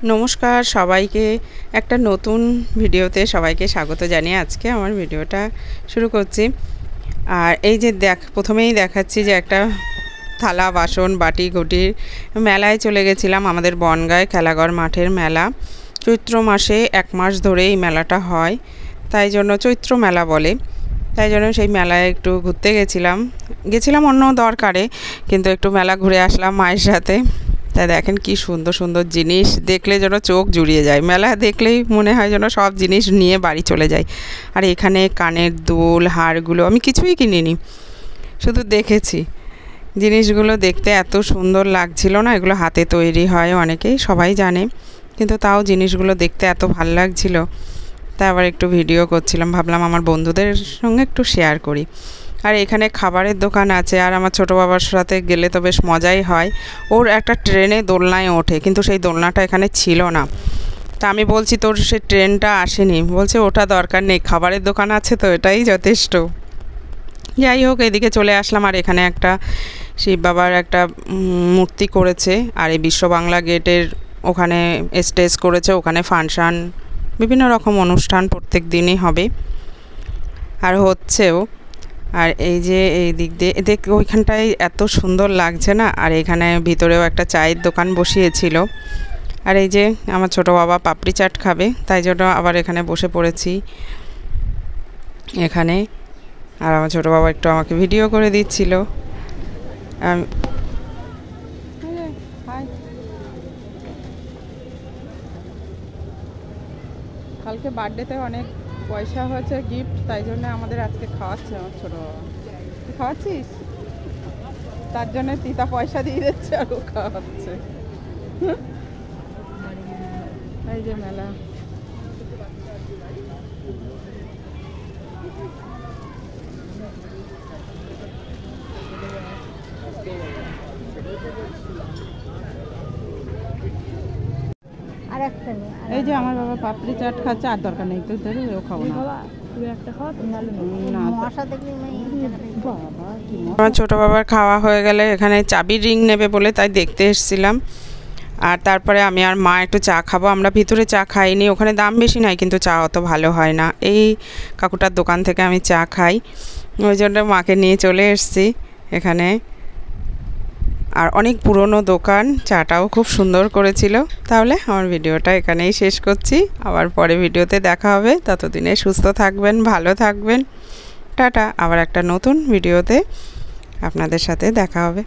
নমস্কার সবাইকে, একটা নতুন ভিডিওতে সবাইকে স্বাগত জানিয়ে আজকে আমার ভিডিওটা শুরু করছি। আর এই যে প্রথমেই দেখাচ্ছি যে একটা থালা বাসন বাটি ঘটির মেলায় চলে গেছিলাম। আমাদের বনগাঁয় খেলাঘর মাঠের মেলা, চৈত্র মাসে 1 মাস ধরে এই মেলাটা হয়, তাই জন্য চৈত্র মেলা বলে। তাই জন্য সেই মেলায় একটু ঘুরতে গেছিলাম অন্য দরকারে, কিন্তু একটু মেলা ঘুরে আসলাম মায়ের সাথে। তাই দেখেন কি সুন্দর সুন্দর জিনিস, দেখলে যেন চোখ জুড়িয়ে যায়। মেলা দেখলেই মনে হয় যেন সব জিনিস নিয়ে বাড়ি চলে যায়। আর এখানে কানের দুল হারগুলো আমি কিছুই কিনিনি, শুধু দেখেছি। জিনিসগুলো দেখতে এত সুন্দর লাগছিল না, এগুলো হাতে তৈরি হয় অনেকেই সবাই জানে, কিন্তু তাও জিনিসগুলো দেখতে এত ভাল লাগছিল। তাই আবার একটু ভিডিও করছিলাম, ভাবলাম আমার বন্ধুদের সঙ্গে একটু শেয়ার করি। আর এখানে খাবারের দোকান আছে, আর আমার ছোটো বাবার সাথে গেলে তো বেশ মজাই হয়। ওর একটা ট্রেনে দোলনায় ওঠে, কিন্তু সেই দোলনাটা এখানে ছিল না। তা আমি বলছি তোর সেই ট্রেনটা আসেনি, বলছে ওটা দরকার নেই, খাবারের দোকান আছে তো এটাই যথেষ্ট। যাই হোক, এদিকে চলে আসলাম। আর এখানে একটা শিব বাবার একটা মূর্তি করেছে, আর এই বিশ্ব বাংলা গেটের ওখানে স্টেজ করেছে, ওখানে ফাংশান বিভিন্ন রকম অনুষ্ঠান প্রত্যেক দিনই হবে আর হচ্ছেও। আর এই যে এই দিক দিয়ে ওইখানটায় এত সুন্দর লাগছে না। আর এখানে ভিতরেও একটা চায়ের দোকান বসিয়েছিল। আর এই যে আমার ছোটো বাবা পাপড়ি চাট খাবে, তাই জন্য আবার এখানে বসে পড়েছি এখানে। আর আমার ছোটো বাবা একটু আমাকে ভিডিও করে দিচ্ছিল। কালকে বার্থডেতে অনেক পয়সা হয়েছে গিফট, তাই জন্য আমাদের আজকে খাওয়াচ্ছে আমার ছোটো বাবা। তুই খাওয়াচ্ছিস? তার জন্য তিতা পয়সা দিয়ে দিচ্ছে আর ও খাওয়াচ্ছে। এই যে মেলা, এই যে আমার বাবা পাপড়ি চাট খাচ্ছে, আর দরকার নেই তো ও খাবো না। আমার ছোটো বাবার খাওয়া হয়ে গেলে এখানে চাবির রিং নেবে বলে তাই দেখতে এসেছিলাম। আর তারপরে আমি আর মা একটু চা খাবো। আমরা ভিতরে চা খাইনি, ওখানে দাম বেশি নয় কিন্তু চা অত ভালো হয় না। এই কাকুটার দোকান থেকে আমি চা খাই, ওই জন্য মাকে নিয়ে চলে এসেছি এখানে। আর অনেক পুরনো দোকান, চাটাও খুব সুন্দর করেছিল। তাহলে আমার ভিডিওটা এখানেই শেষ করছি, আবার পরে ভিডিওতে দেখা হবে। ততদিনে সুস্থ থাকবেন, ভালো থাকবেন, টাটা। আবার একটা নতুন ভিডিওতে আপনাদের সাথে দেখা হবে।